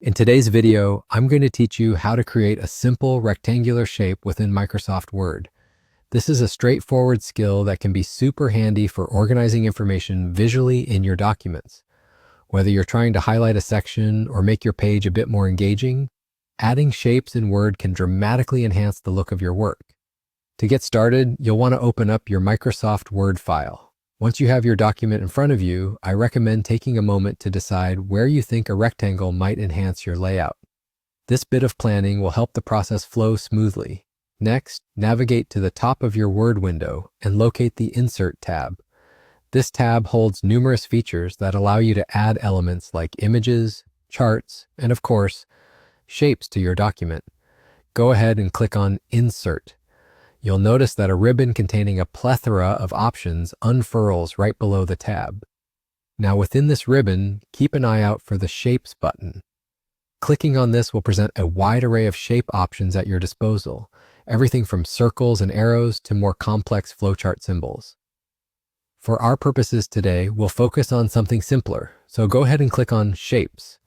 In today's video, I'm going to teach you how to create a simple rectangular shape within Microsoft Word. This is a straightforward skill that can be super handy for organizing information visually in your documents. Whether you're trying to highlight a section or make your page a bit more engaging, adding shapes in Word can dramatically enhance the look of your work. To get started, you'll want to open up your Microsoft Word file. Once you have your document in front of you, I recommend taking a moment to decide where you think a rectangle might enhance your layout. This bit of planning will help the process flow smoothly. Next, navigate to the top of your Word window and locate the Insert tab. This tab holds numerous features that allow you to add elements like images, charts, and of course, shapes to your document. Go ahead and click on Insert. You'll notice that a ribbon containing a plethora of options unfurls right below the tab. Now within this ribbon, keep an eye out for the Shapes button. Clicking on this will present a wide array of shape options at your disposal, everything from circles and arrows to more complex flowchart symbols. For our purposes today, we'll focus on something simpler, so go ahead and click on Shapes.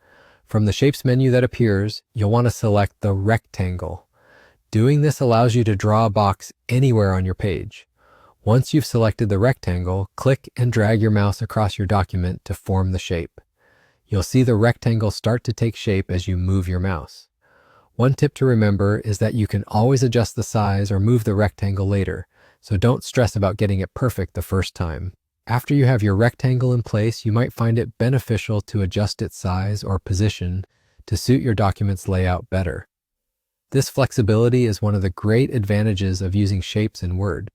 From the Shapes menu that appears, you'll want to select the rectangle. Doing this allows you to draw a box anywhere on your page. Once you've selected the rectangle, click and drag your mouse across your document to form the shape. You'll see the rectangle start to take shape as you move your mouse. One tip to remember is that you can always adjust the size or move the rectangle later, so don't stress about getting it perfect the first time. After you have your rectangle in place, you might find it beneficial to adjust its size or position to suit your document's layout better. This flexibility is one of the great advantages of using shapes in Word.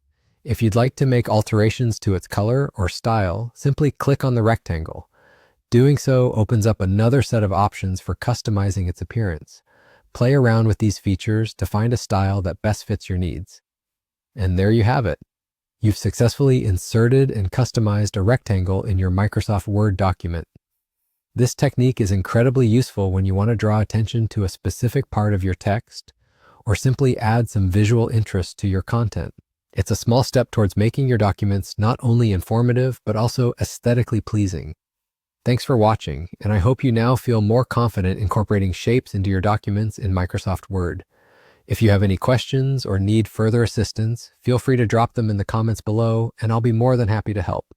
If you'd like to make alterations to its color or style, simply click on the rectangle. Doing so opens up another set of options for customizing its appearance. Play around with these features to find a style that best fits your needs. And there you have it. You've successfully inserted and customized a rectangle in your Microsoft Word document. This technique is incredibly useful when you want to draw attention to a specific part of your text or simply add some visual interest to your content. It's a small step towards making your documents not only informative, but also aesthetically pleasing. Thanks for watching, and I hope you now feel more confident incorporating shapes into your documents in Microsoft Word. If you have any questions or need further assistance, feel free to drop them in the comments below, and I'll be more than happy to help.